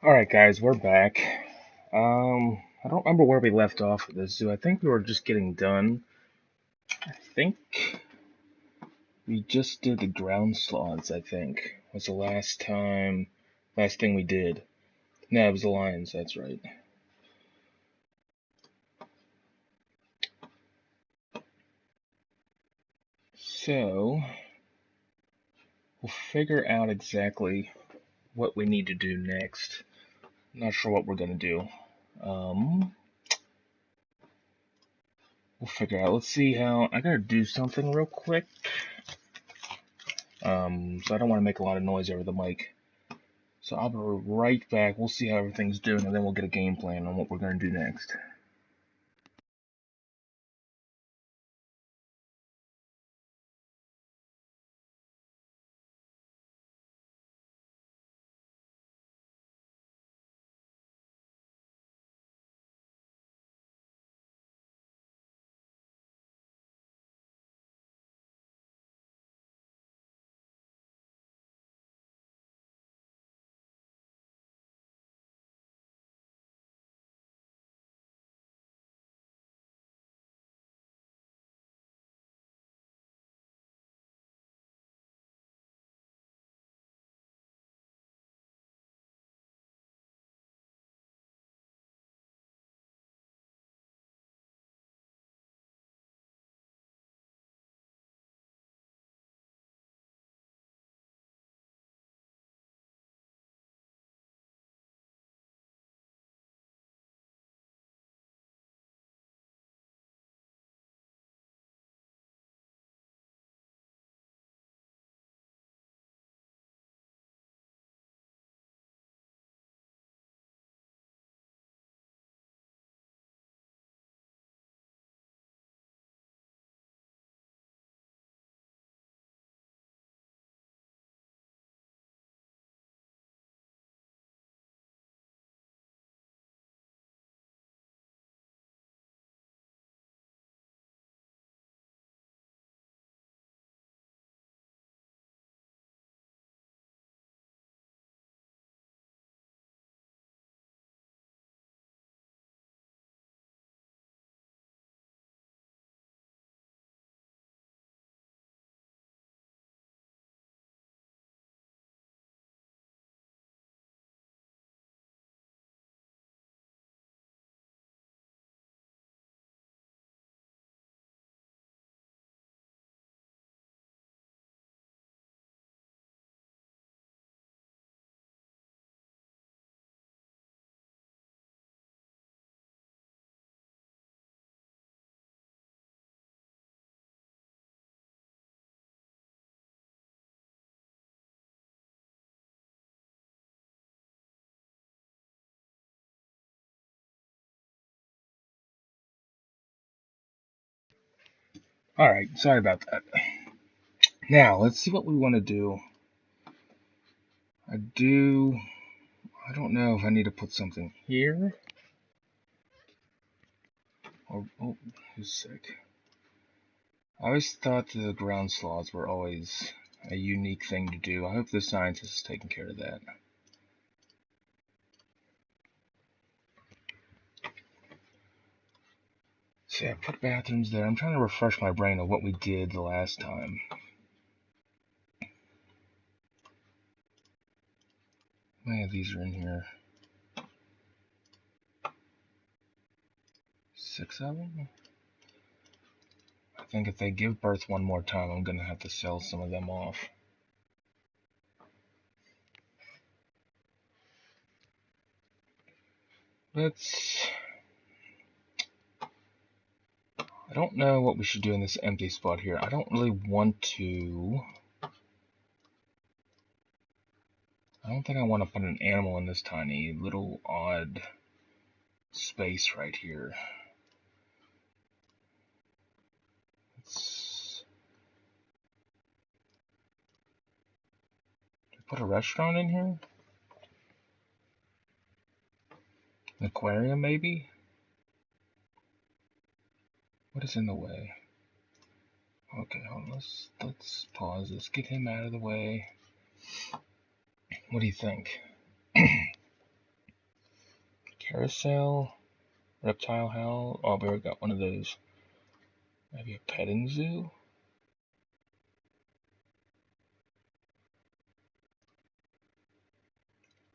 Alright guys, we're back. I don't remember where we left off with this zoo. I think we were just getting done. I think we just did the ground sloths, I think. Was the last thing we did. No, it was the lions, that's right. So, we'll figure out exactly what we need to do next. Not sure what we're gonna do. We'll figure out. Let's see how. I gotta do something real quick. So I don't want to make a lot of noise over the mic. So I'll be right back. We'll see how everything's doing, and then we'll get a game plan on what we're going to do next. Alright, sorry about that. Now, let's see what we want to do. I don't know if I need to put something here. Oh, who's sick? I always thought the ground sloths were always a unique thing to do. I hope the scientist is taking care of that. So yeah, put bathrooms there. I'm trying to refresh my brain of what we did the last time. How many of these are in here? 6 of them? I think if they give birth one more time, I'm going to have to sell some of them off. I don't know what we should do in this empty spot here. I don't really want to... I don't think I want to put an animal in this tiny little odd space right here. Let's put a restaurant in here? An aquarium, maybe? What is in the way? Okay, hold on. Let's pause this. Get him out of the way. What do you think? Carousel, reptile house. Oh, we already got one of those. Maybe a petting zoo?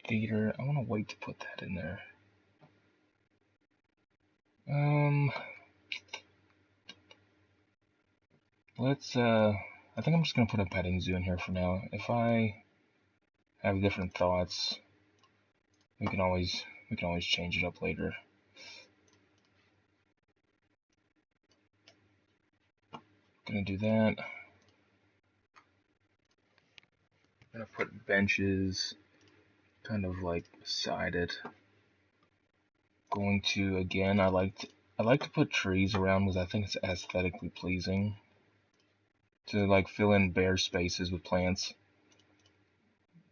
Theater. I want to wait to put that in there. I think I'm just gonna put a petting zoo in here for now. If I have different thoughts, we can always change it up later. Gonna do that. Gonna put benches kind of like beside it. Going to again, I like to put trees around because I think it's aesthetically pleasing to like fill in bare spaces with plants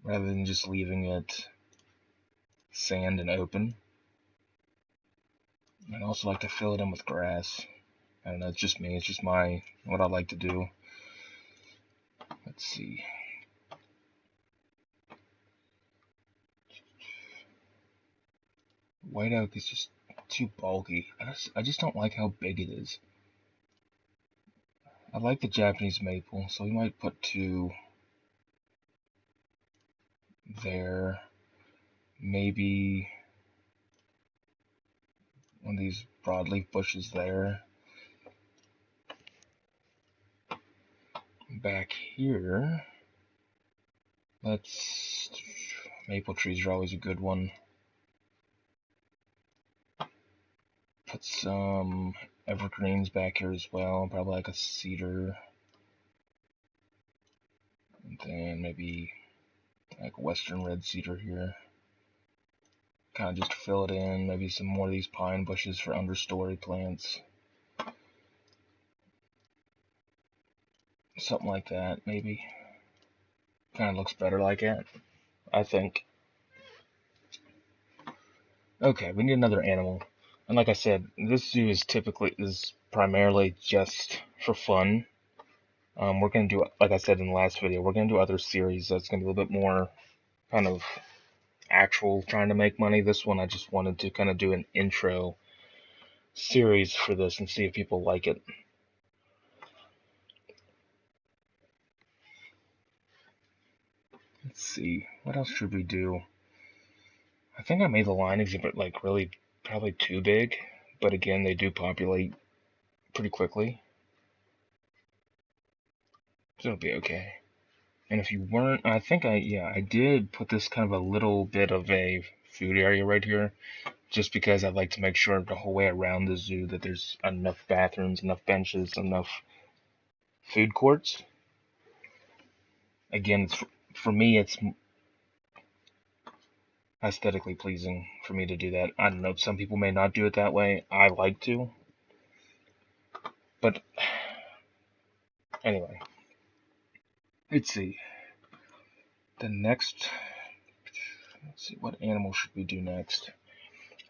rather than just leaving it sand and open. I'd also like to fill it in with grass. I don't know, it's just me, it's just what I like to do. Let's see. White oak is just too bulky. I just don't like how big it is. I like the Japanese maple, so we might put 2 there. Maybe one of these broadleaf bushes there. Back here, maple trees are always a good one. Put some evergreens back here as well, probably like a cedar. And then maybe like western red cedar here. Kind of just fill it in, maybe some more of these pine bushes for understory plants. Something like that, maybe. Kind of looks better like it, I think. Okay, we need another animal. And like I said, this zoo is primarily just for fun. We're gonna do, like I said in the last video, we're gonna do other series that's gonna be a little bit more kind of actual trying to make money. This one I just wanted to kind of do an intro series for this and see if people like it. Let's see, what else should we do? I think I made the lion exhibit like really probably too big, but again, they do populate pretty quickly, so it'll be okay. And if you weren't, I did put this kind of a little bit of a food area right here, just because I'd like to make sure the whole way around the zoo that there's enough bathrooms, enough benches, enough food courts. Again, for me, it's aesthetically pleasing for me to do that. I don't know, some people may not do it that way. I like to. But anyway, let's see. Let's see, what animal should we do next?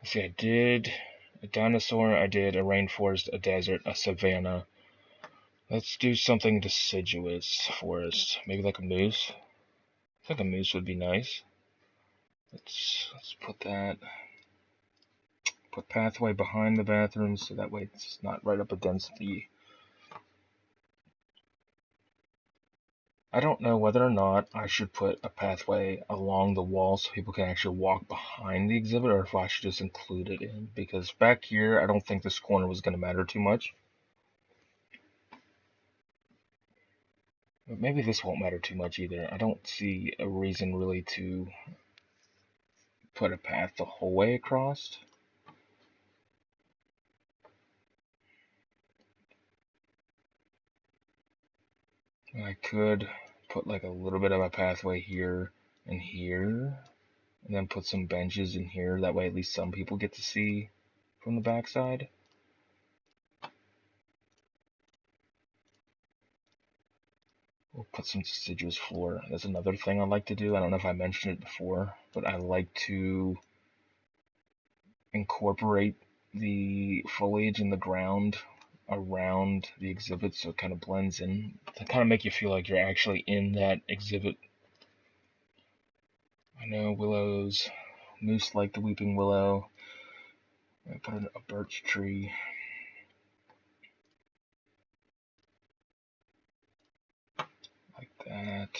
Let's see, I did a dinosaur, I did a rainforest, a desert, a savanna. Let's do something deciduous forest. Maybe like a moose. I think a moose would be nice. Let's put that. Put pathway behind the bathroom so that way it's not right up against the. I don't know whether or not I should put a pathway along the wall so people can actually walk behind the exhibit, or if I should just include it in, because back here I don't think this corner was going to matter too much. But maybe this won't matter too much either. I don't see a reason really to put a path the whole way across. I could put like a little bit of a pathway here and here, and then put some benches in here. That way at least some people get to see from the backside. We'll put some deciduous floor. That's another thing I like to do. I don't know if I mentioned it before, but I like to incorporate the foliage in the ground around the exhibit so it kind of blends in to kind of make you feel like you're actually in that exhibit. I know willows, moose like the weeping willow. I put in a birch tree. Like that.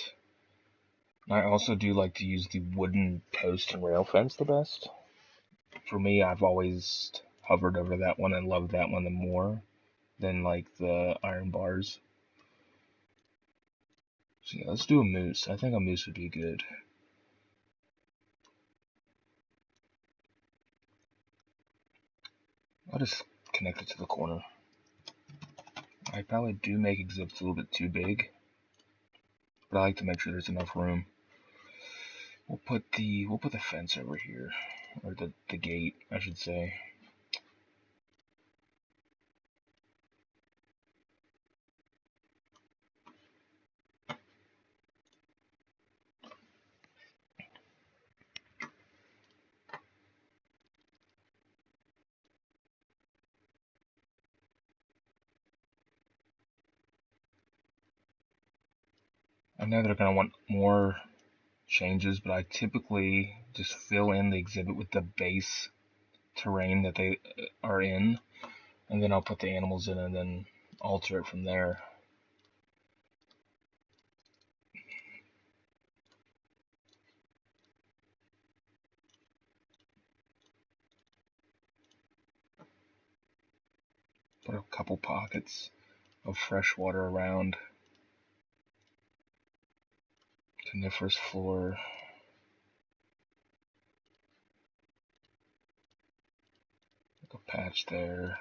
I also do like to use the wooden post and rail fence the best. For me, I've always hovered over that one and loved that one more than like the iron bars. So yeah, let's do a moose. I think a moose would be good. I'll just connect it to the corner. I probably do make exhibits a little bit too big, but I like to make sure there's enough room. We'll put the fence over here, or the gate, I should say. I know they're gonna want more changes, but I typically just fill in the exhibit with the base terrain that they are in, and then I'll put the animals in and then alter it from there. Put a couple pockets of fresh water around. Coniferous floor. Like a patch there.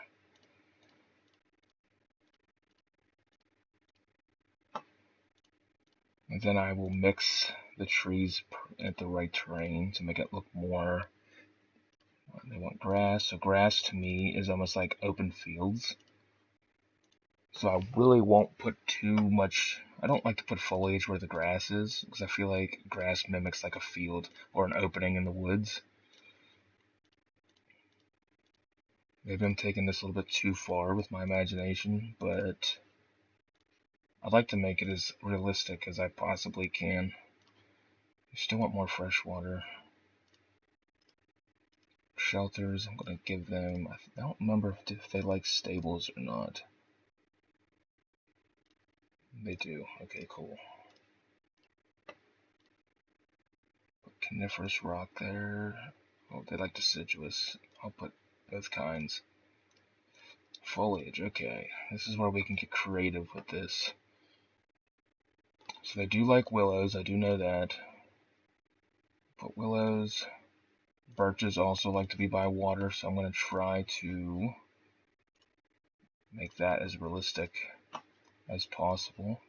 And then I will mix the trees at the right terrain to make it look more. They want grass, so grass to me is almost like open fields. So I really won't put too much. I don't like to put foliage where the grass is, because I feel like grass mimics like a field or an opening in the woods. Maybe I'm taking this a little bit too far with my imagination, but I'd like to make it as realistic as I possibly can. I still want more fresh water. Shelters, I'm going to give them, I don't remember if they like stables or not. They do. Okay, cool. Put coniferous rock there. Oh, they like deciduous. I'll put both kinds. Foliage, okay. This is where we can get creative with this. So they do like willows, I do know that. Put willows. Birches also like to be by water, so I'm going to try to make that as realistic as possible.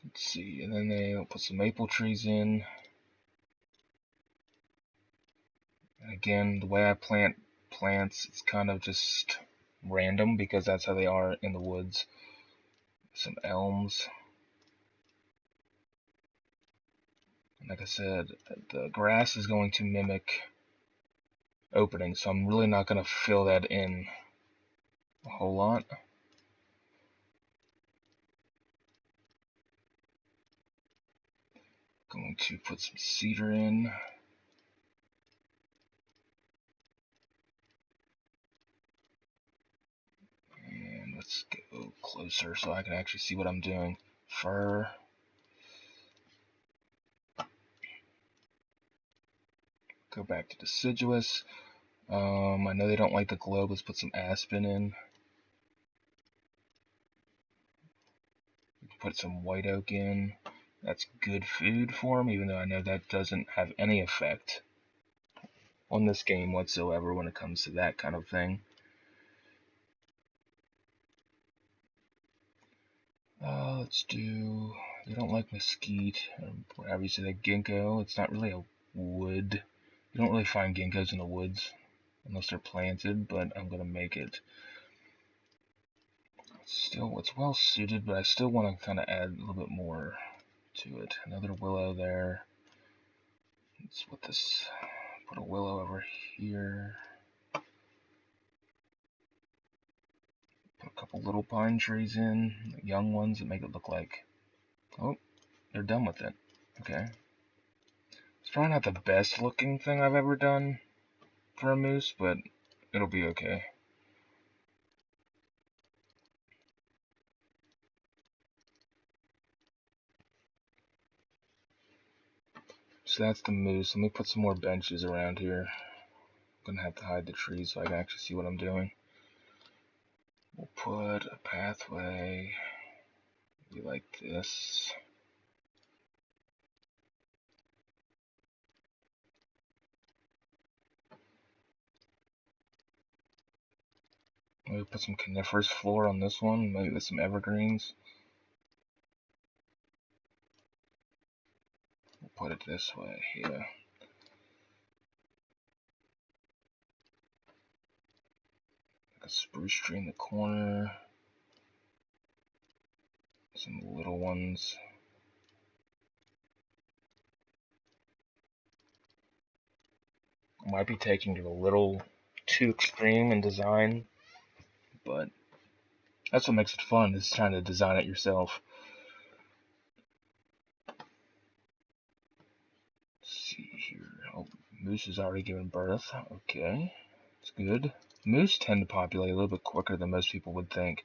Let's see, and then they'll put some maple trees in. And again, the way I plant plants, it's kind of just random because that's how they are in the woods. Some elms. And like I said, the grass is going to mimic opening, so I'm really not going to fill that in a whole lot. Going to put some cedar in. And let's go closer so I can actually see what I'm doing. Fir. Go back to deciduous. I know they don't like the globe. Let's put some aspen in. Put some white oak in. That's good food for them, even though I know that doesn't have any effect on this game whatsoever when it comes to that kind of thing. Let's do. They don't like mesquite, or whatever you say, that ginkgo. It's not really a wood. You don't really find ginkgos in the woods unless they're planted, but I'm gonna make it. Still, it's well suited, but I still want to kind of add a little bit more to it. Another willow there. Let's put this. Put a willow over here. Put a couple little pine trees in, young ones that make it look like. Oh, they're done with it. Okay. Let's probably not the best looking thing I've ever done for a moose, but it'll be okay. So that's the moose. Let me put some more benches around here. I'm gonna have to hide the trees so I can actually see what I'm doing. We'll put a pathway like this. Maybe put some coniferous floor on this one, maybe with some evergreens. We'll put it this way, yeah. Like a spruce tree in the corner. Some little ones. I might be taking it a little too extreme in design, but that's what makes it fun, is trying to design it yourself. Let's see here. Oh, moose has already given birth. Okay, it's good. Moose tend to populate a little bit quicker than most people would think.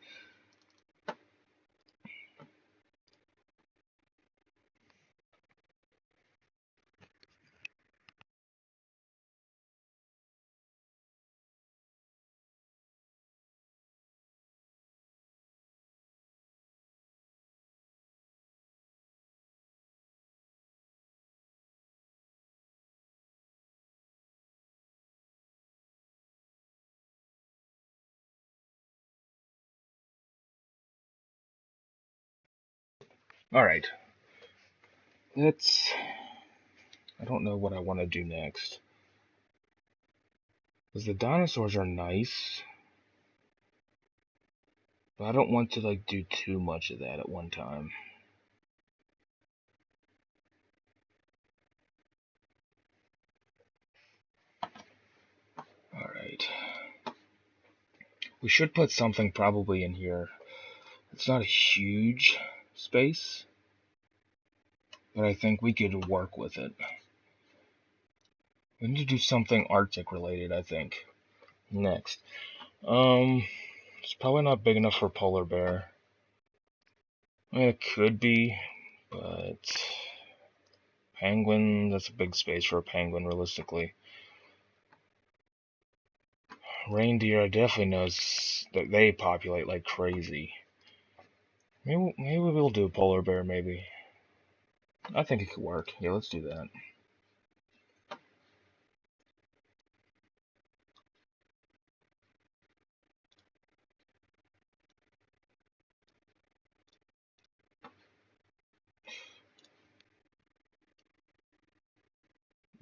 Alright, let's... I don't know what I want to do next. Because the dinosaurs are nice, but I don't want to like do too much of that at one time. Alright. We should put something probably in here. It's not a huge space, but I think we could work with it. We need to do something Arctic related, I think. Next. It's probably not big enough for a polar bear. I mean, it could be, but penguin, that's a big space for a penguin, realistically. Reindeer, I definitely know that they populate like crazy. Maybe we'll do a polar bear, maybe. I think it could work. Yeah, let's do that.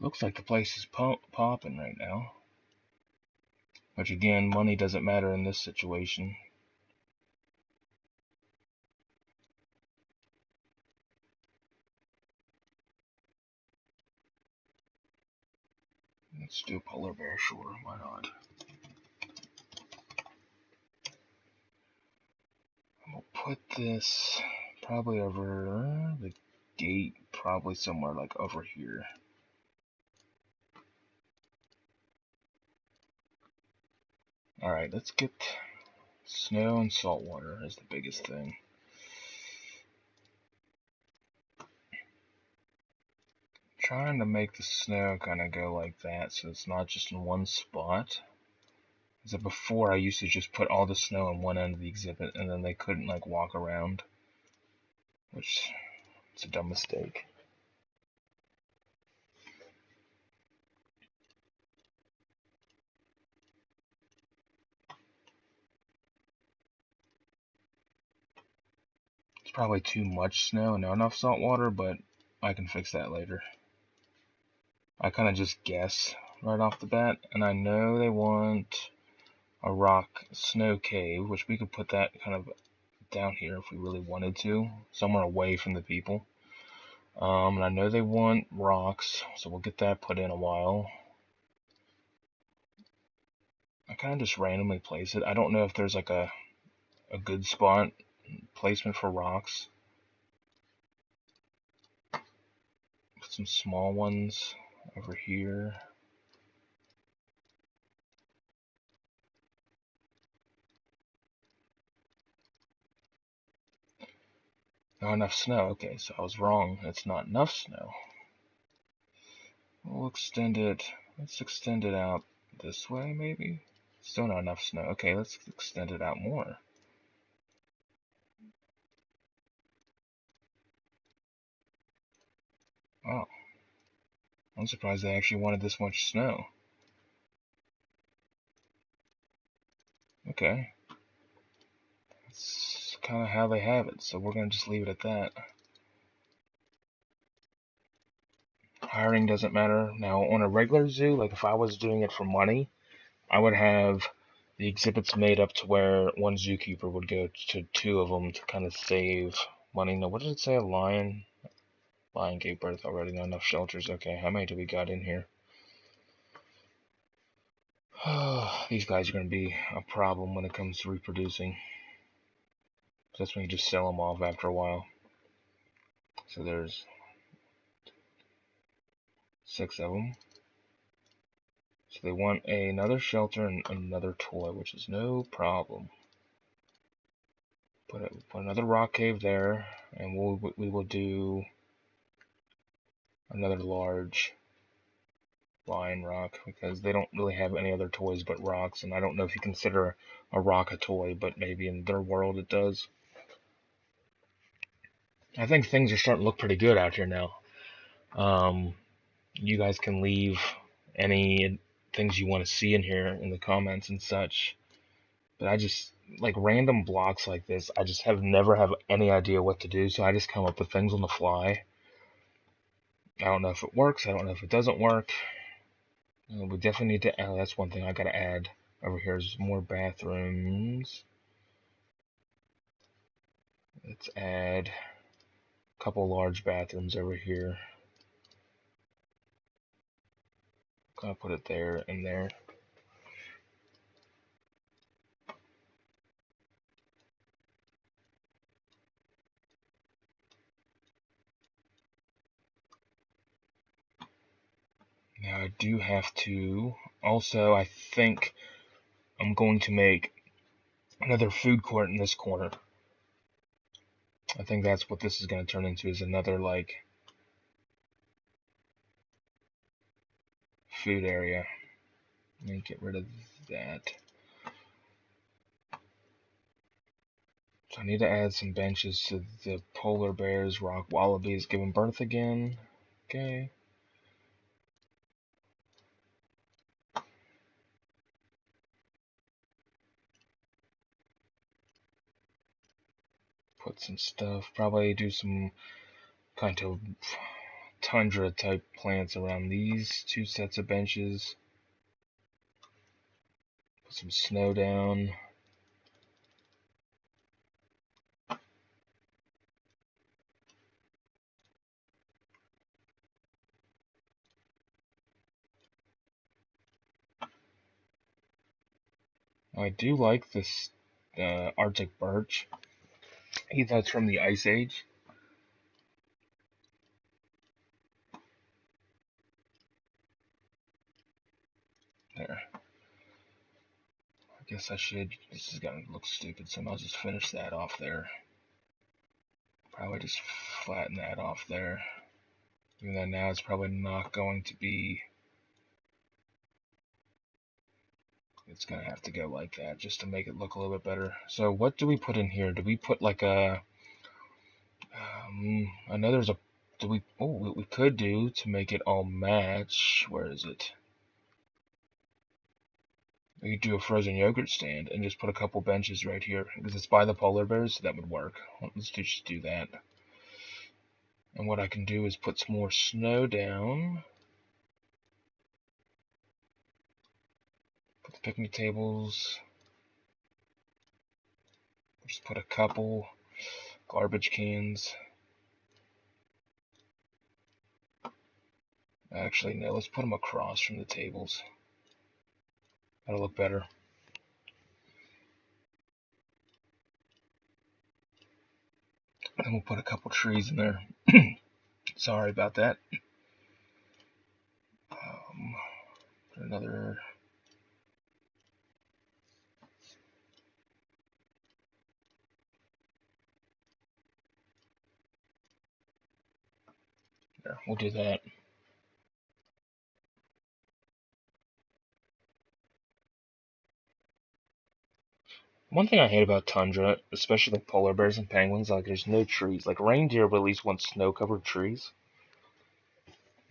Looks like the place is popping right now. Which again, money doesn't matter in this situation. Let's do polar bear, sure, why not? We'll put this probably over the gate, probably somewhere like over here. Alright, let's get snow and salt water as the biggest thing. Trying to make the snow kind of go like that so it's not just in one spot. Because before I used to just put all the snow on one end of the exhibit and then they couldn't like walk around. Which, it's a dumb mistake. It's probably too much snow and not enough salt water, but I can fix that later. I kind of just guess right off the bat, and I know they want a rock snow cave, which we could put that kind of down here if we really wanted to, somewhere away from the people. And I know they want rocks, so we'll get that put in a while. I kind of just randomly place it. I don't know if there's like a good spot placement for rocks. some small ones over here. Not enough snow. Okay, so I was wrong. It's not enough snow. We'll extend it. Let's extend it out this way, maybe? Still not enough snow. Okay, let's extend it out more. Oh. I'm surprised they actually wanted this much snow. Okay. That's kind of how they have it, so we're going to just leave it at that. Hiring doesn't matter. Now, on a regular zoo, like if I was doing it for money, I would have the exhibits made up to where one zookeeper would go to two of them to kind of save money. Now, what did it say? A lion? Lion gave birth already. Not enough shelters. Okay, how many do we got in here? These guys are going to be a problem when it comes to reproducing. That's when you just sell them off after a while. So there's 6 of them. So they want another shelter and another toy, which is no problem. Put another rock cave there, and we will do another large lion rock because they don't really have any other toys but rocks, and I don't know if you consider a rock a toy, but maybe in their world it does. I think things are starting to look pretty good out here now. You guys can leave any things you want to see in here in the comments and such. But I just like random blocks like this. I just never have any idea what to do, so I just come up with things on the fly. I don't know if it works. I don't know if it doesn't work. We definitely need to. Oh, that's one thing I gotta add over here is more bathrooms. Let's add a couple large bathrooms over here. Gonna put it there and there. Now I do have to. Also, I think I'm going to make another food court in this corner. I think that's what this is going to turn into, is another like food area. Let me get rid of that. So I need to add some benches to the polar bears. Rock wallabies giving birth again. Okay. Put some stuff. Probably do some kind of tundra type plants around these two sets of benches. Put some snow down. I do like this Arctic birch. That's from the Ice Age. There. I guess I should. This is gonna look stupid, so I'll just finish that off there. Probably just flatten that off there. Even though now it's probably not going to be. It's gonna have to go like that just to make it look a little bit better. So what do we put in here? Do we put like a? I know there's a. Do we? Oh, what we could do to make it all match. Where is it? We could do a frozen yogurt stand and just put a couple benches right here because it's by the polar bears, so that would work. Let's just do that. And what I can do is put some more snow down. Put the picnic tables. Just put a couple garbage cans. Actually, no, let's put them across from the tables. That'll look better. And we'll put a couple trees in there. Sorry about that. another. There, we'll do that. One thing I hate about tundra, especially like polar bears and penguins, like there's no trees. Like reindeer will at least want snow-covered trees.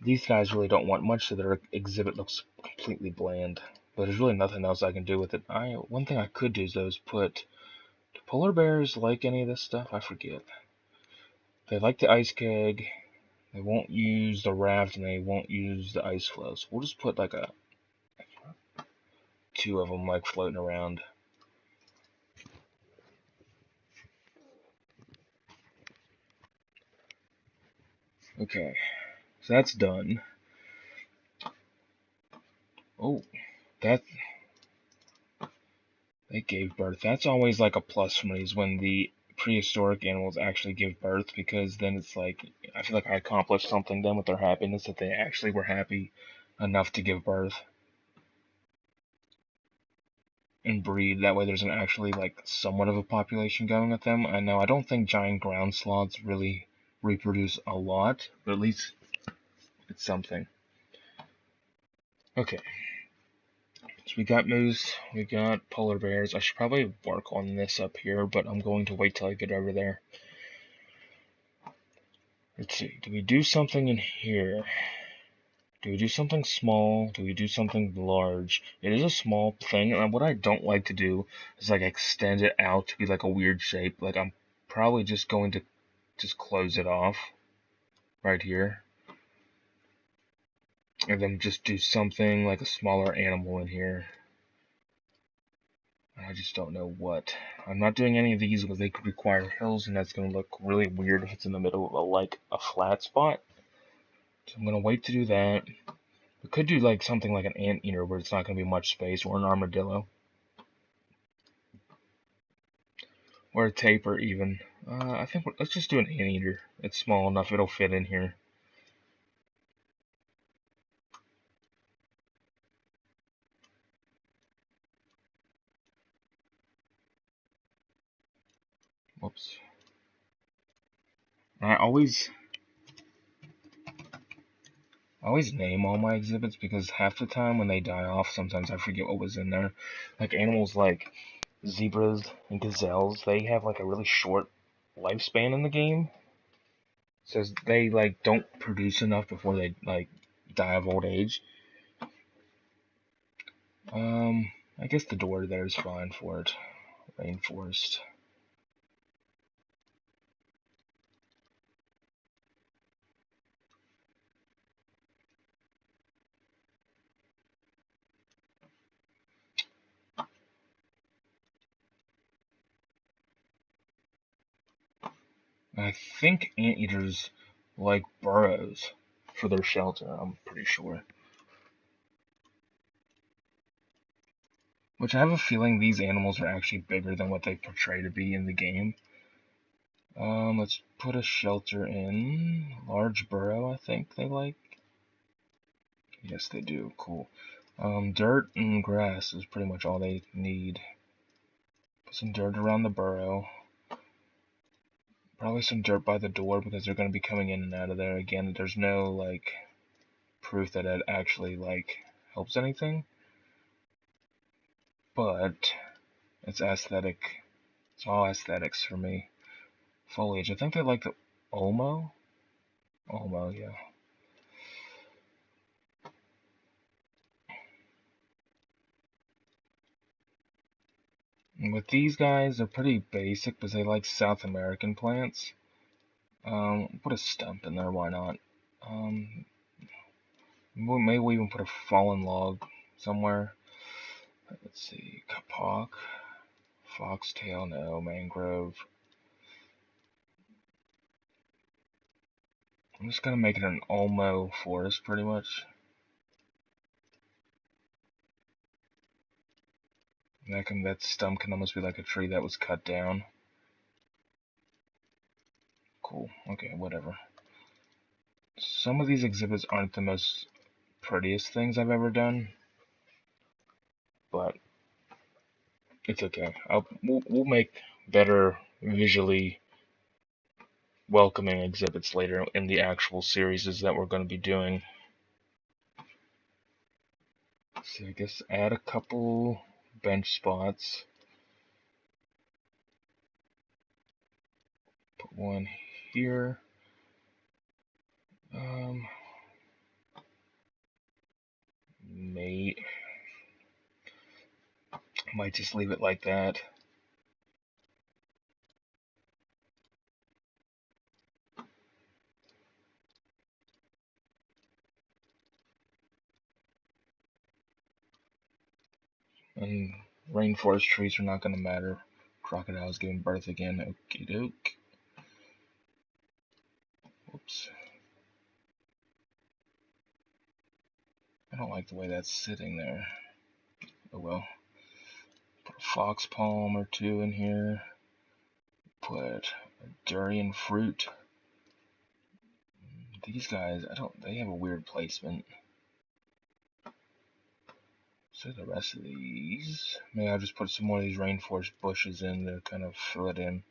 These guys really don't want much, so their exhibit looks completely bland. But there's really nothing else I can do with it. One thing I could do though is put. Do polar bears like any of this stuff? I forget. They like the ice keg. They won't use the raft, and they won't use the ice floes. We'll just put like two of them like floating around. Okay, so that's done. Oh, that they gave birth. That's always like a plus for me is when the prehistoric animals actually give birth, because then it's like I feel like I accomplished something then with their happiness that they actually were happy enough to give birth and breed. That way there's an actually like somewhat of a population going with them. I know I don't think giant ground sloths really reproduce a lot, but at least it's something. Okay, so we got moose, we got polar bears. I should probably work on this up here, but I'm going to wait till I get over there. Let's see, do we do something in here? Do we do something small? Do we do something large? It is a small thing, and what I don't like to do is like extend it out to be like a weird shape. Like I'm probably just going to just close it off right here, and then just do something like a smaller animal in here. I just don't know what. I'm not doing any of these because they could require hills, and that's going to look really weird if it's in the middle of like a flat spot. So I'm going to wait to do that. We could do like something like an anteater where it's not going to be much space, or an armadillo, or a tapir even. I think let's just do an anteater. It's small enough; it'll fit in here. Whoops. I always name all my exhibits because half the time when they die off, sometimes I forget what was in there. Like animals like zebras and gazelles, they have like a really short lifespan in the game. So they like don't produce enough before they like die of old age. I guess the door there is fine for it. Rainforest. I think anteaters like burrows for their shelter, I'm pretty sure. Which I have a feeling these animals are actually bigger than what they portray to be in the game. Let's put a shelter in. Large burrow, I think they like. Yes, they do. Cool. Dirt and grass is pretty much all they need. Put some dirt around the burrow. Probably some dirt by the door because they're going to be coming in and out of there. Again, there's no, like, proof that it actually, like, helps anything. But it's aesthetic. It's all aesthetics for me. Foliage. I think they like the Olmo. Olmo, yeah. And with these guys, they're pretty basic because they like South American plants. Put a stump in there, why not? Maybe we even put a fallen log somewhere. Let's see, kapok, foxtail, no, mangrove. I'm just gonna make it an Olmo forest, pretty much. That stump can almost be like a tree that was cut down. Cool. Okay, whatever. Some of these exhibits aren't the most prettiest things I've ever done. but it's okay. We'll make better visually welcoming exhibits later in the actual series that we're going to be doing. So I guess add a couple bench spots. Put one here. Might just leave it like that. And rainforest trees are not going to matter. Crocodile's giving birth again. Okie doke. Whoops. I don't like the way that's sitting there. Oh well. Put a fox palm or two in here. Put a durian fruit. These guys, they have a weird placement. So the rest of these, maybe I'll just put some more of these rainforest bushes in to kind of fill it in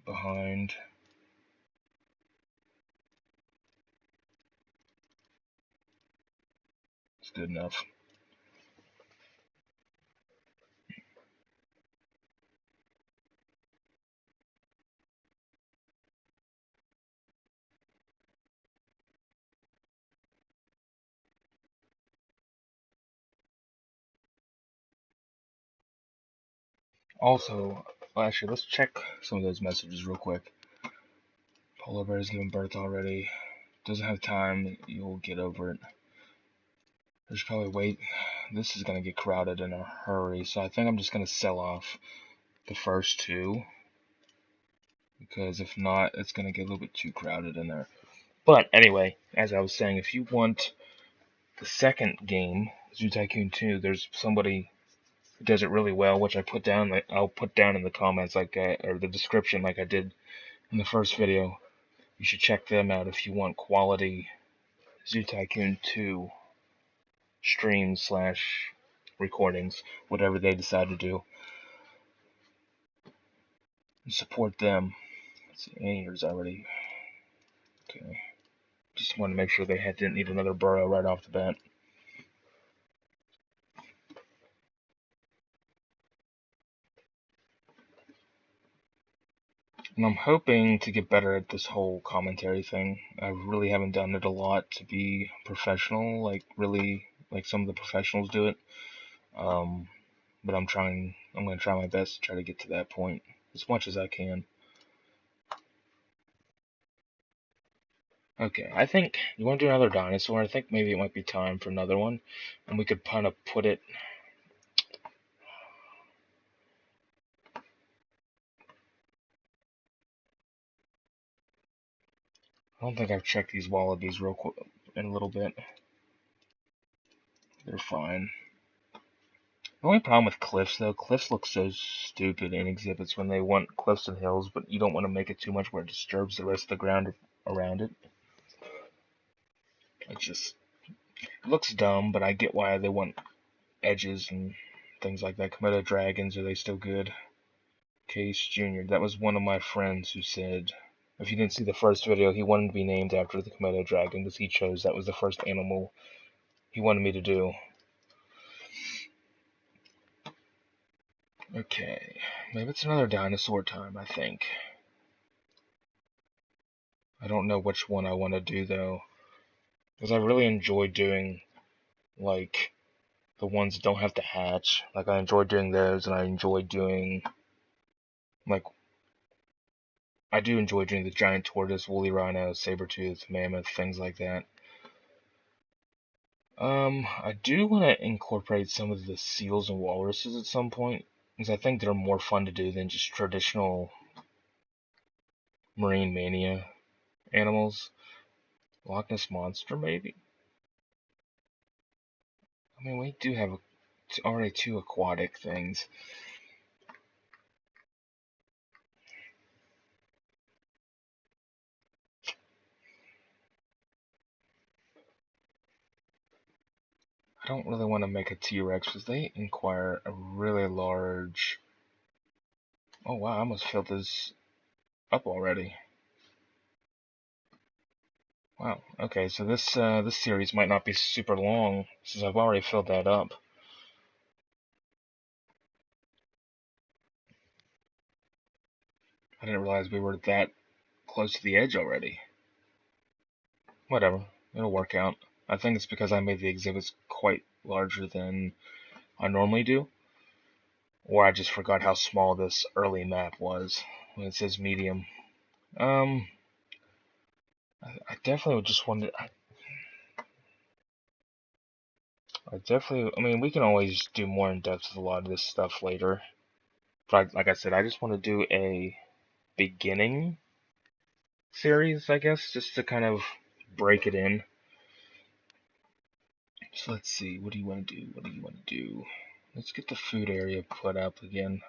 behind. It's good enough. Also, actually, let's check some of those messages real quick. Polar bear is giving birth already. Doesn't have time. You'll get over it. There's probably wait. This is gonna get crowded in a hurry, so I think I'm just gonna sell off the first two, because if not, it's gonna get a little bit too crowded in there. But anyway, as I was saying, if you want the second game, Zoo Tycoon 2, there's somebody who does it really well, which I'll put down in the comments or the description like I did in the first video. You should check them out if you want quality Zoo Tycoon 2 streams slash recordings, whatever they decide to do. Support them. Let's see, anteaters already. Okay. Just want to make sure they didn't need another burrow right off the bat. And I'm hoping to get better at this whole commentary thing. I really haven't done it a lot to be professional, like some of the professionals do it. But I'm going to try my best to try to get to that point as much as I can. Okay, I think you want to do another dinosaur. I think maybe it might be time for another one, and we could kind of put it. I don't think I've checked these wallabies real quick in a little bit. They're fine. The only problem with cliffs, though, cliffs look so stupid in exhibits when they want cliffs and hills, but you don't want to make it too much where it disturbs the rest of the ground around it. It looks dumb, but I get why they want edges and things like that. Komodo dragons, are they still good? Case Jr., that was one of my friends who said, if you didn't see the first video, he wanted to be named after the Komodo dragon because that was the first animal he wanted me to do. Okay, maybe it's another dinosaur time, I think. I don't know which one I want to do, though, because I really enjoy doing, like, the ones that don't have to hatch. Like, I enjoy doing those, and I enjoy doing, like, I do enjoy doing the giant tortoise, woolly rhino, saber-tooth, mammoth, things like that. I do want to incorporate some of the seals and walruses at some point, because I think they're more fun to do than just traditional marine mania animals. Loch Ness Monster, maybe? I mean, we do have already two aquatic things. I don't really want to make a T-Rex because they require a really large... Oh wow, I almost filled this up already. Wow, okay, so this series might not be super long since I've already filled that up. I didn't realize we were that close to the edge already. Whatever, it'll work out. I think it's because I made the exhibits quite larger than I normally do, or I just forgot how small this early map was when it says medium. Um, I definitely would just wonder. I definitely. I mean, we can always do more in depth with a lot of this stuff later. But like I said, I just want to do a beginning series, I guess, just to kind of break it in. So let's see. What do you want to do? What do you want to do? Let's get the food area put up again.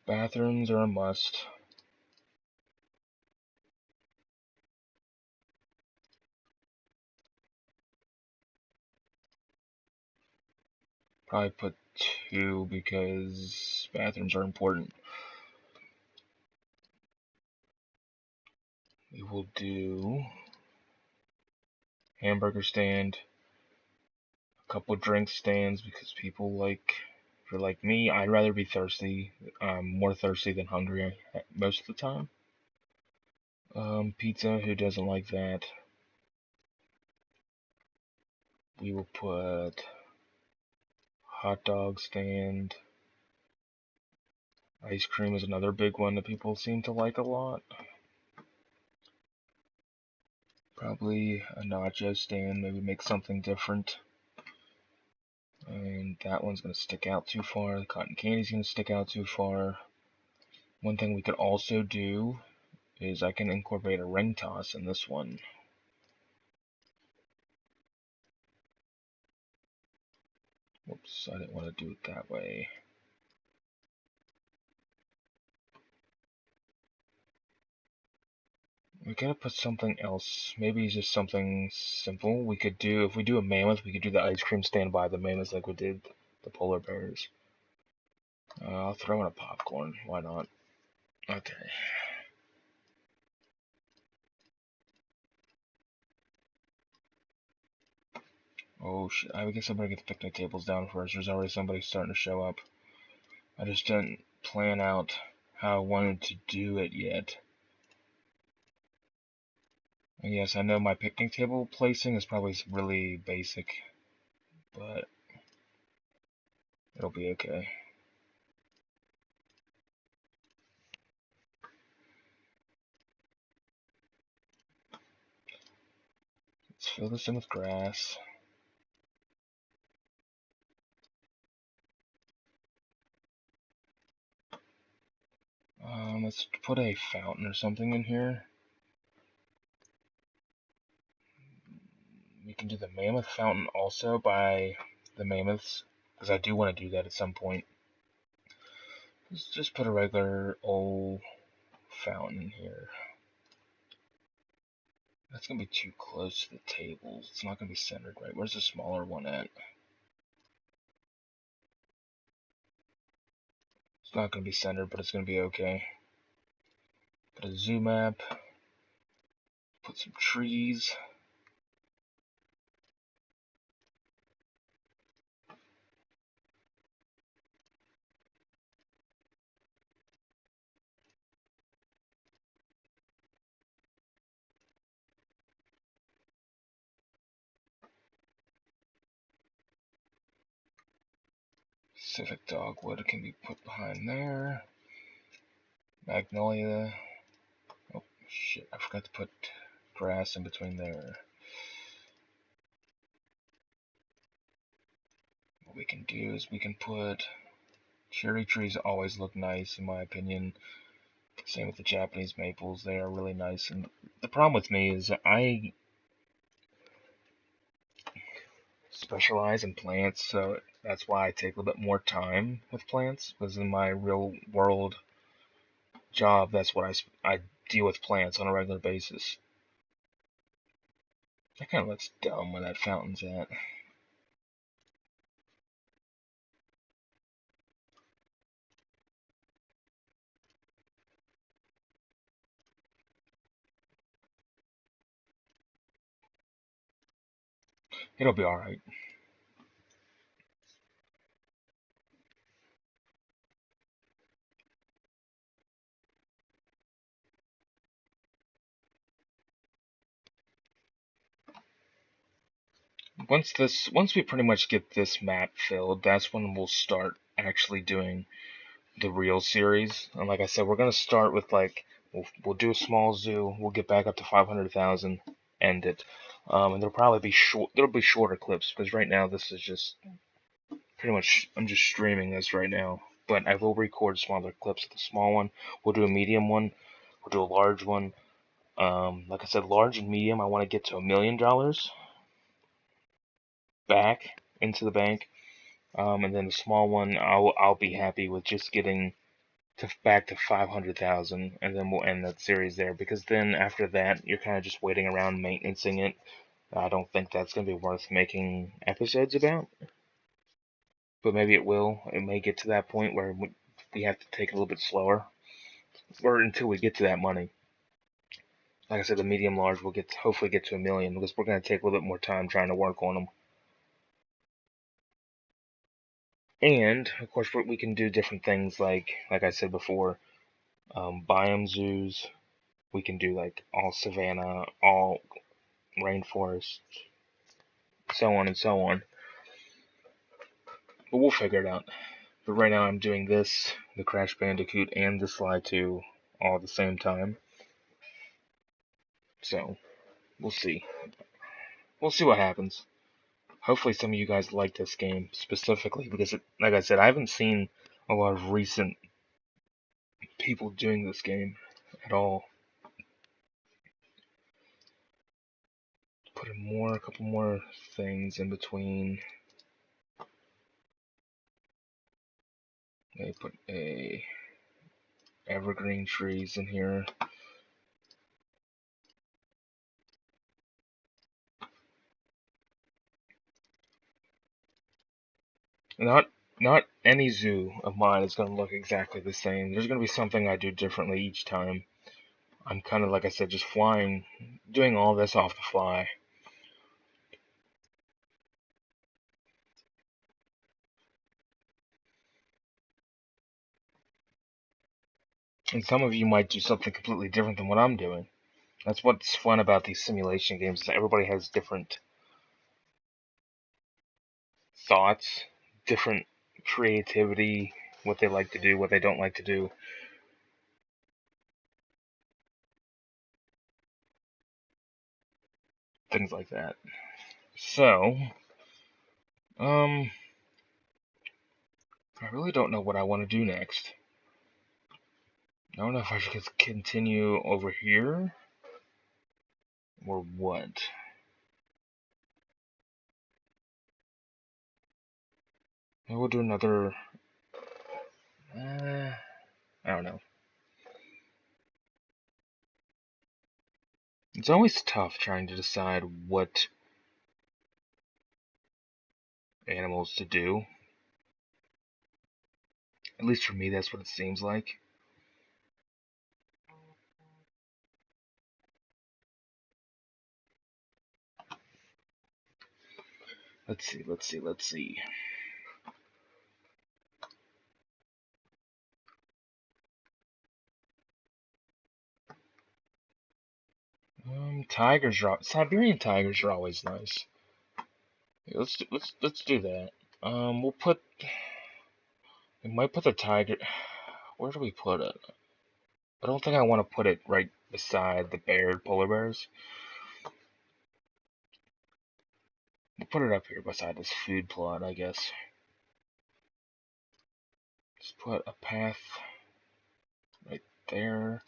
Bathrooms are a must. Probably put 2 because bathrooms are important. We will do hamburger stand, a couple drink stands because people like, if you're like me, I'd rather be thirsty, more thirsty than hungry most of the time. Pizza, who doesn't like that? We will put hot dog stand. Ice cream is another big one that people seem to like a lot. Probably a nacho stand, maybe make something different. And that one's going to stick out too far. The cotton candy's going to stick out too far. One thing we could also do is I can incorporate a ring toss in this one. Whoops, I didn't want to do it that way. We gotta put something else. Maybe just something simple. We could do, if we do a mammoth, we could do the ice cream stand by the mammoth like we did the polar bears. I'll throw in a popcorn. Why not? Okay. Oh shit, I guess I better get the picnic tables down first. There's already somebody starting to show up. I just didn't plan out how I wanted to do it yet. And yes, I know my picnic table placing is probably really basic, but it'll be okay. Let's fill this in with grass. Let's put a fountain or something in here. We can do the mammoth fountain also by the mammoths, because I do want to do that at some point. Let's just put a regular old fountain in here. That's going to be too close to the tables. It's not going to be centered right. Where's the smaller one at? It's not going to be centered, but it's going to be okay. Put a zoo map. Put some trees. Pacific dogwood can be put behind there. Magnolia. Oh shit, I forgot to put grass in between there. What we can do is we can put cherry trees. Always look nice in my opinion. Same with the Japanese maples, they are really nice. And the problem with me is I specialize in plants, so that's why I take a little bit more time with plants, because in my real world job, that's what I deal with plants on a regular basis. That kind of looks dumb where that fountain's at. It'll be alright. Once we pretty much get this map filled, that's when we'll start actually doing the real series. And like I said, we're gonna start with like we'll do a small zoo. We'll get back up to 500,000, end it, and there'll probably be shorter clips because right now this is just pretty much I'm just streaming this right now. But I will record smaller clips of the small one. We'll do a medium one. We'll do a large one. Like I said, large and medium. I want to get to $1 million back into the bank. And then the small one, I'll be happy with just getting to back to 500,000, and then we'll end that series there. Because then after that, you're kind of just waiting around maintaining it. I don't think that's gonna be worth making episodes about, but maybe it will. It may get to that point where we have to take it a little bit slower, or until we get to that money. Like I said, the medium large will hopefully get to 1 million because we're gonna take a little bit more time trying to work on them. And of course, we can do different things like I said before, biome zoos. We can do like all savanna, all rainforest, so on and so on. But we'll figure it out. But right now I'm doing this, the Crash Bandicoot, and the Sly 2 all at the same time. So we'll see. We'll see what happens. Hopefully some of you guys like this game specifically because, like I said, I haven't seen a lot of recent people doing this game at all. Put a couple more things in between. They put a evergreen trees in here. Not any zoo of mine is going to look exactly the same. There's going to be something I do differently each time. I'm kind of, like I said, just flying, doing all this off the fly. And some of you might do something completely different than what I'm doing. That's what's fun about these simulation games, is that everybody has different thoughts, different creativity, what they like to do, what they don't like to do. Things like that. So, um, I really don't know what I want to do next. I don't know if I should continue over here or what. Maybe we'll do another. I don't know. It's always tough trying to decide what animals to do. At least for me, that's what it seems like. Let's see. Siberian tigers are always nice. Yeah, let's do that. We'll put. We might put the tiger. Where do we put it? I don't think I want to put it right beside the polar bears. We'll put it up here beside this food plot, I guess. Just put a path right there.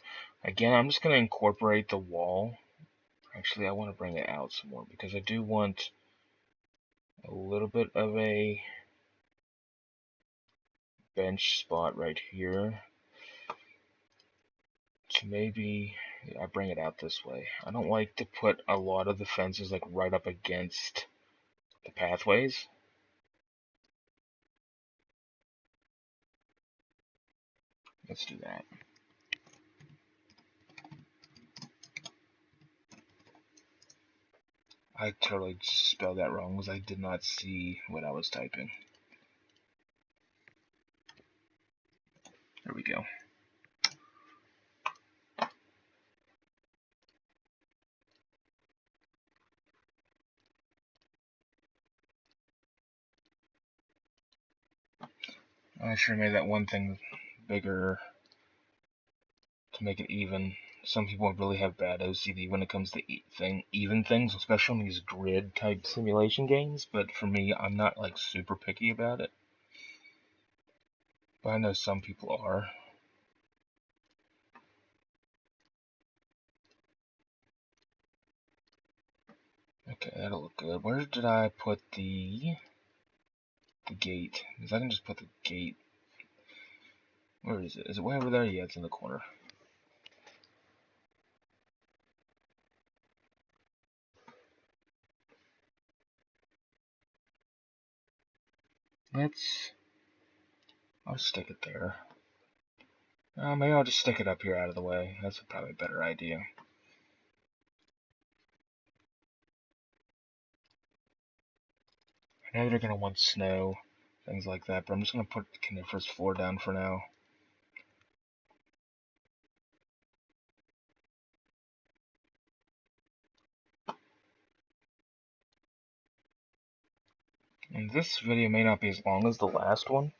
Again, I'm just gonna incorporate the wall. Actually, I want to bring it out some more because I do want a little bit of a bench spot right here. So maybe I bring it out this way. I don't like to put a lot of the fences like right up against the pathways. Let's do that. I totally just spelled that wrong because I did not see what I was typing. There we go. I should have made that one thing bigger to make it even. Some people really have bad OCD when it comes to even things, especially in these grid type simulation games. But for me, I'm not like super picky about it. But I know some people are. Okay, that'll look good. Where did I put the gate? Because I can just put the gate. Where is it? Is it way over there? Yeah, it's in the corner. I'll stick it there. Maybe I'll just stick it up here out of the way. That's probably a better idea. I know they're going to want snow, things like that, but I'm just going to put the coniferous floor down for now. And this video may not be as long as the last one,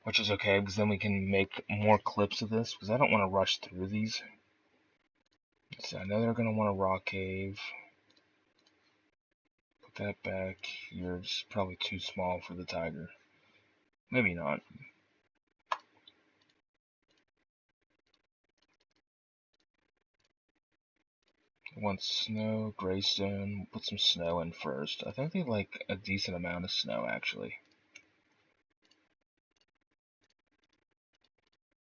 which is okay, because then we can make more clips of this, because I don't want to rush through these. So I know they're going to want a rock cave. Put that back here. It's probably too small for the tiger. Maybe not. They want snow, greystone. Put some snow in first. I think they like a decent amount of snow, actually.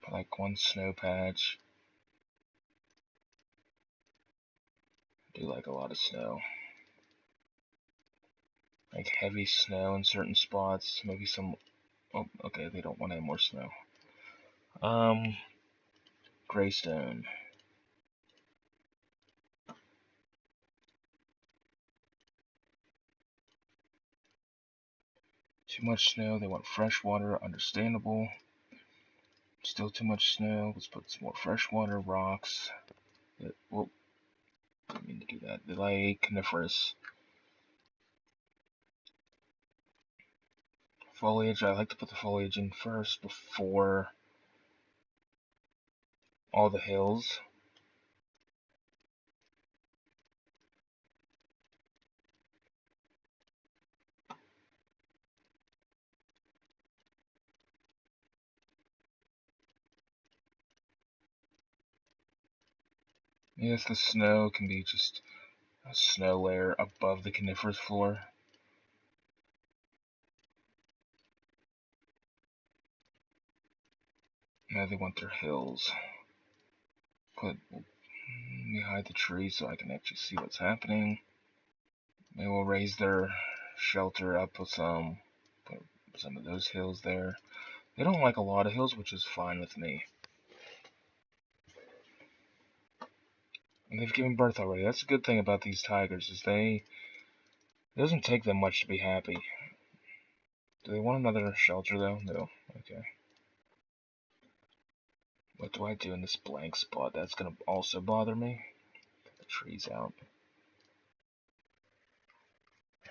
Put like one snow patch. Do like a lot of snow. Like heavy snow in certain spots. Maybe some. Oh, okay. They don't want any more snow. Greystone. Too much snow. They want fresh water. Understandable. Still too much snow. Let's put some more fresh water. Rocks. Well, didn't mean to do that. They like coniferous. Foliage. I like to put the foliage in first before all the hills. Yes, the snow can be just a snow layer above the coniferous floor. Now they want their hills. Let me hide the trees so I can actually see what's happening. They will raise their shelter up with put some of those hills there. They don't like a lot of hills, which is fine with me. And they've given birth already. That's a good thing about these tigers, is it doesn't take them much to be happy. Do they want another shelter though? No. Okay. What do I do in this blank spot? That's gonna also bother me. Get the trees out.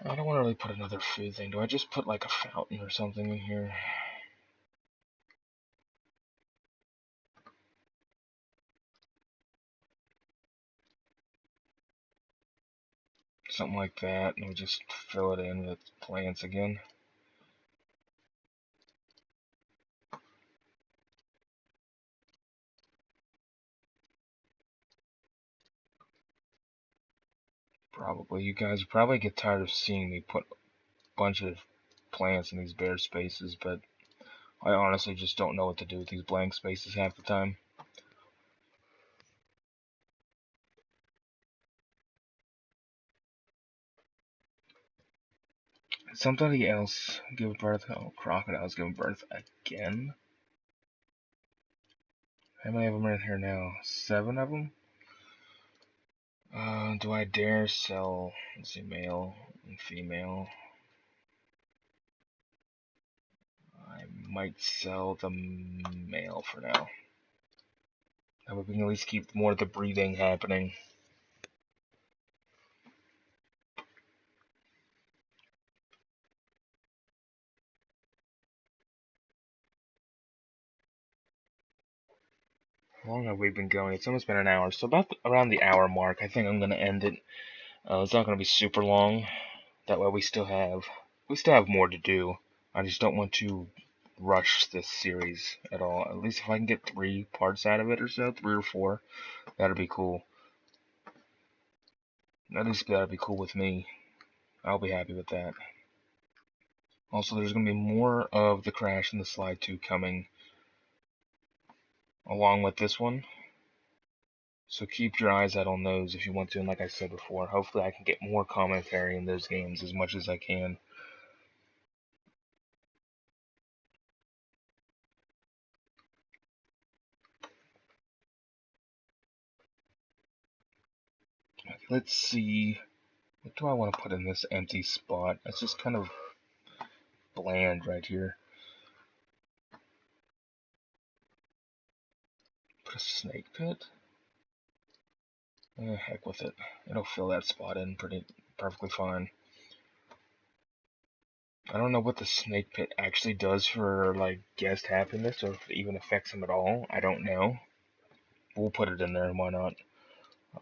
I don't want to really put another food thing. Do I just put like a fountain or something in here? Something like that, and we just fill it in with plants again. Probably. You guys probably get tired of seeing me put a bunch of plants in these bare spaces, but I honestly just don't know what to do with these blank spaces half the time. somebody else give birth? Oh, crocodiles giving birth again? How many of them are in here now? 7 of them? Do I dare sell, let's see, male and female? I might sell the male for now. That way we can at least keep more of the breeding happening. How long have we been going? It's almost been an hour, so about around the hour mark, I think I'm gonna end it. It's not gonna be super long. That way we still have more to do. I just don't want to rush this series at all. At least if I can get 3 parts out of it or so, 3 or 4, that'd be cool. That'd be cool with me. I'll be happy with that. Also, there's gonna be more of the Crash and the Slide 2 coming along with this one. So keep your eyes out on those if you want to, and like I said before, hopefully I can get more commentary in those games as much as I can. Let's see, what do I want to put in this empty spot? It's just kind of bland right here. Put a snake pit? Heck with it. It'll fill that spot in perfectly fine. I don't know what the snake pit actually does for like guest happiness, or if it even affects them at all. I don't know. We'll put it in there. Why not?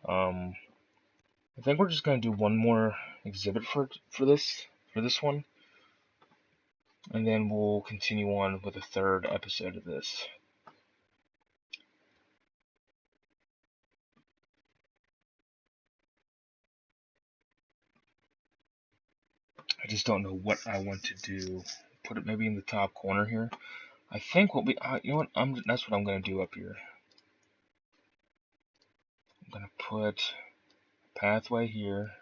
I think we're just gonna do one more exhibit for this one, and then we'll continue on with the 3rd episode of this. I just don't know what I want to do. Put it maybe in the top corner here. I think what you know what? That's what I'm gonna do up here. I'm gonna put a pathway here,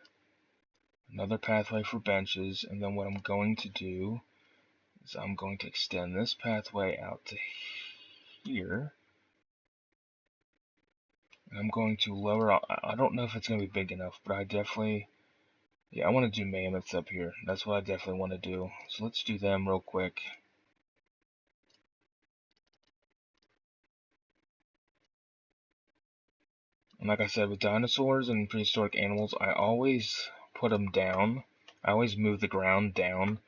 another pathway for benches, and then what I'm going to do is I'm going to extend this pathway out to here. And I'm going to lower. I don't know if it's gonna be big enough, but I definitely. Yeah, I want to do mammoths up here. That's what I definitely want to do. So let's do them real quick. And like I said, with dinosaurs and prehistoric animals, I always put them down. I always move the ground down.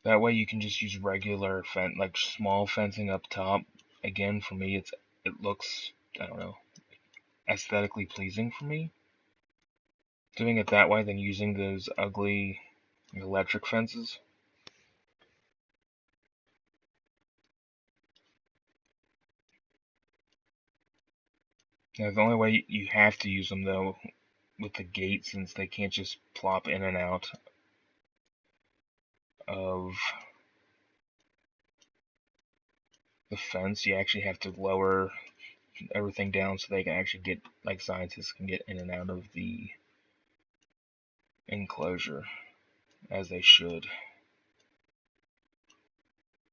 That way you can just use regular like small fencing up top. Again, for me, it looks, I don't know, aesthetically pleasing for me. Doing it that way than using those ugly electric fences. Now, the only way you have to use them, though, with the gate, since they can't just plop in and out of the fence, you actually have to lower everything down so they can actually get, like scientists can get in and out of the enclosure as they should.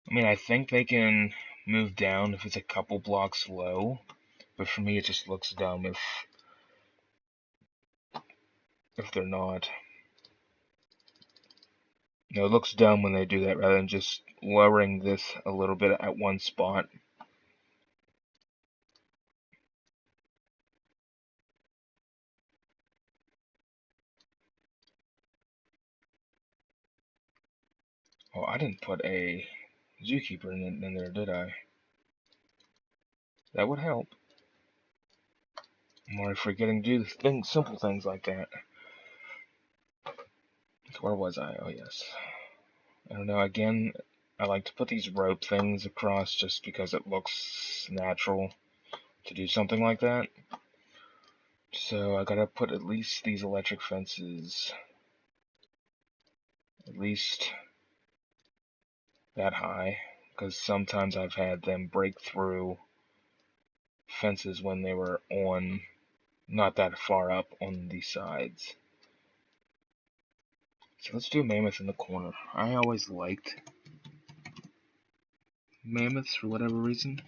I mean, I think they can move down if it's a couple blocks low, but for me it just looks dumb if they're not. You know, it looks dumb when they do that rather than just lowering this a little bit at one spot. Oh, I didn't put a zookeeper in there, did I? That would help. I'm already forgetting to do simple things like that. Where was I? Oh, yes. I don't know, again, I like to put these rope things across just because it looks natural to do something like that. So I gotta put at least these electric fences at least that high, because sometimes I've had them break through fences when they were on not that far up on the sides. So let's do a mammoth in the corner. I always liked mammoths for whatever reason.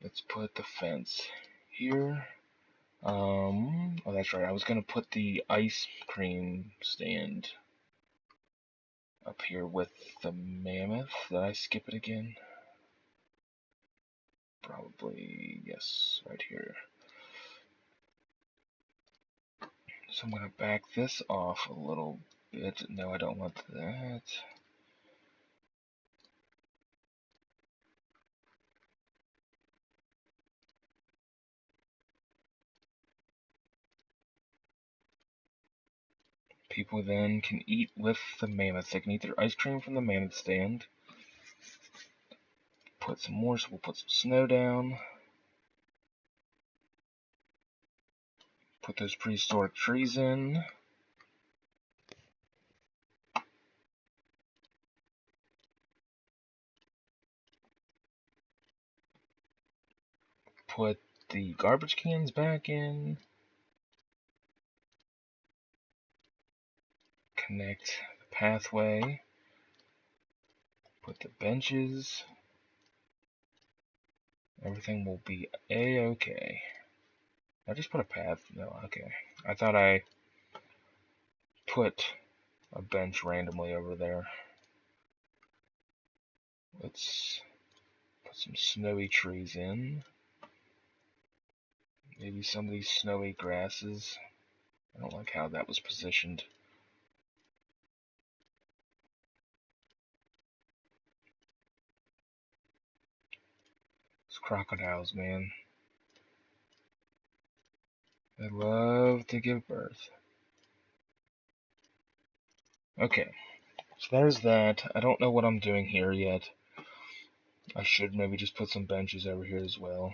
Let's put the fence here. Oh, that's right. I was gonna put the ice cream stand up here with the mammoth. Did I skip it again? Probably, yes, right here. So I'm gonna back this off a little bit. No, I don't want that. People then can eat with the mammoth. They can eat their ice cream from the mammoth stand. Put some more, so we'll put some snow down. Put those prehistoric trees in. Put the garbage cans back in. Connect the pathway. Put the benches. Everything will be a-okay. I just put a path. No, okay. I thought I put a bench randomly over there. Let's put some snowy trees in. Maybe some of these snowy grasses. I don't like how that was positioned. It's crocodiles, man. They love to give birth. Okay, so there's that. I don't know what I'm doing here yet. I should maybe just put some benches over here as well.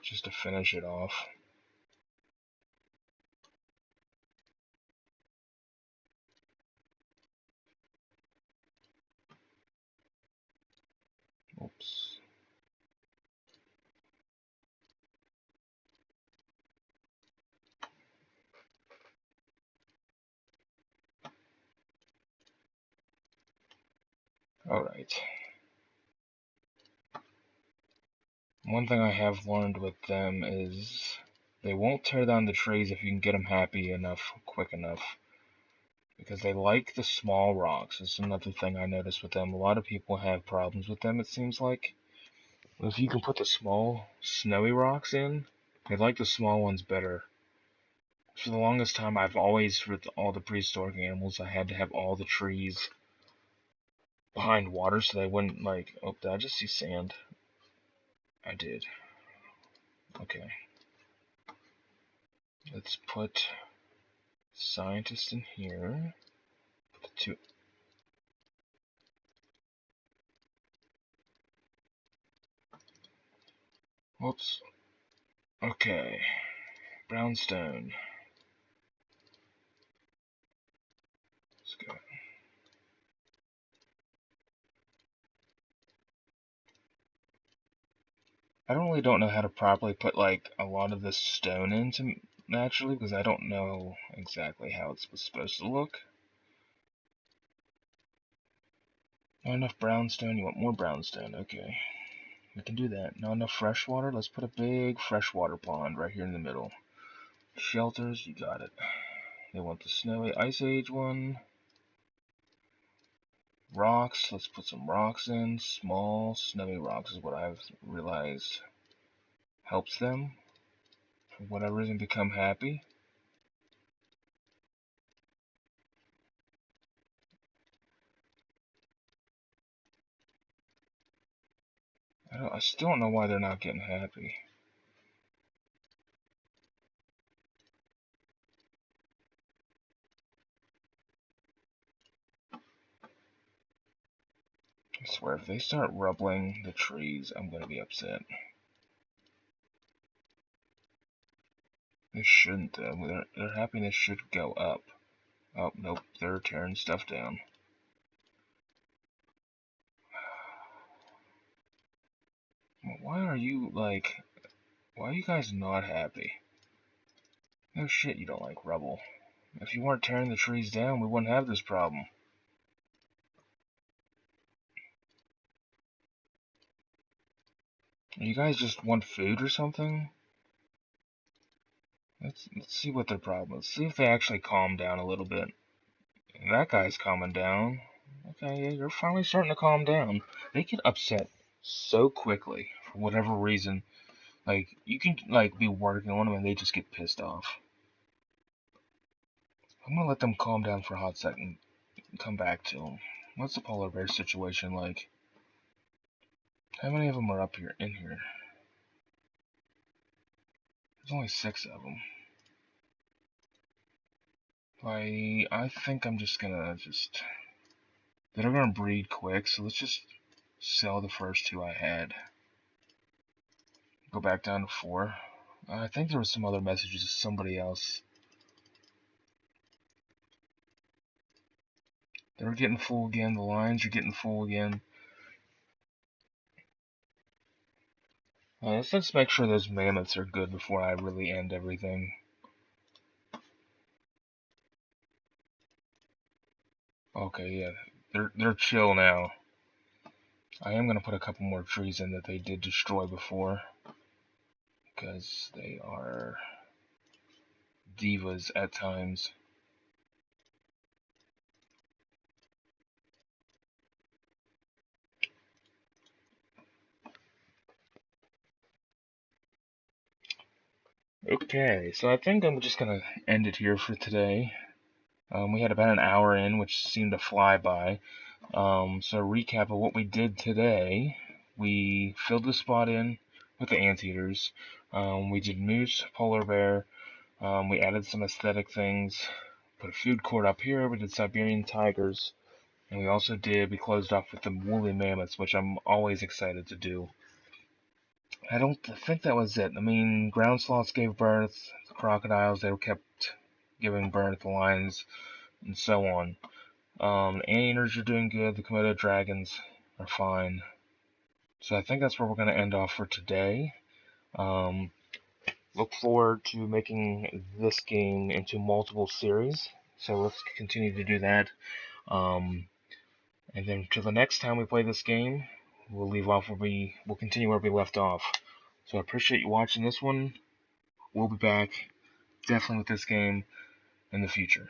Just to finish it off. Oops. Alright. One thing I have learned with them is they won't tear down the trees if you can get them happy enough, quick enough. Because they like the small rocks. This is another thing I noticed with them. A lot of people have problems with them, it seems like. If you can put the small, snowy rocks in, they like the small ones better. For the longest time, I've always, with all the prehistoric animals, I had to have all the trees behind water so they wouldn't, like, oh, did I just see sand? I did. Okay. Let's put scientist in here. Put the two. Whoops. Okay. Brownstone. Let's go. I really don't know how to properly put like a lot of this stone into naturally because I don't know exactly how it's supposed to look. Not enough brownstone. You want more brownstone? Okay, we can do that. Not enough fresh water. Let's put a big freshwater pond right here in the middle. Shelters, you got it. They want the snowy ice age one. Rocks, let's put some rocks in. Small snowy rocks is what I've realized helps them for whatever reason become happy. I still don't know why they're not getting happy. I swear, if they start rubbling the trees, I'm gonna be upset. They shouldn't, though. Their happiness should go up. Oh, nope, they're tearing stuff down. Why are you, like, why are you guys not happy? No shit you don't like rubble. If you weren't tearing the trees down, we wouldn't have this problem. You guys just want food or something? Let's see what their problem is. See if they actually calm down a little bit. That guy's calming down. Okay, yeah, you're finally starting to calm down. They get upset so quickly for whatever reason. Like, you can, like, be working on them and they just get pissed off. I'm gonna let them calm down for a hot second and come back to them. What's the polar bear situation like? How many of them are up here, in here? There's only 6 of them. I think I'm just gonna they're gonna breed quick, so let's just sell the first 2 I had. Go back down to 4. I think there was some other messages to somebody else. They're getting full again. The lions are getting full again. Let's just make sure those mammoths are good before I really end everything. Okay, yeah, they're chill now. I am gonna put a couple more trees in that they did destroy before, because they are divas at times. Okay, so I think I'm just gonna end it here for today. We had about an hour in, which seemed to fly by. So recap of what we did today. We filled the spot in with the anteaters. We did moose, polar bear. We added some aesthetic things. Put a food court up here. We did Siberian tigers. And we closed off with the woolly mammoths, which I'm always excited to do. I don't think that was it. I mean, ground sloths gave birth, the crocodiles, they kept giving birth, the lions, and so on. The anteaters are doing good, the Komodo dragons are fine. So I think that's where we're going to end off for today. Um, look forward to making this game into multiple series. So let's continue to do that. And then till the next time we play this game, we'll continue where we left off. So I appreciate you watching this one. We'll be back definitely with this game in the future.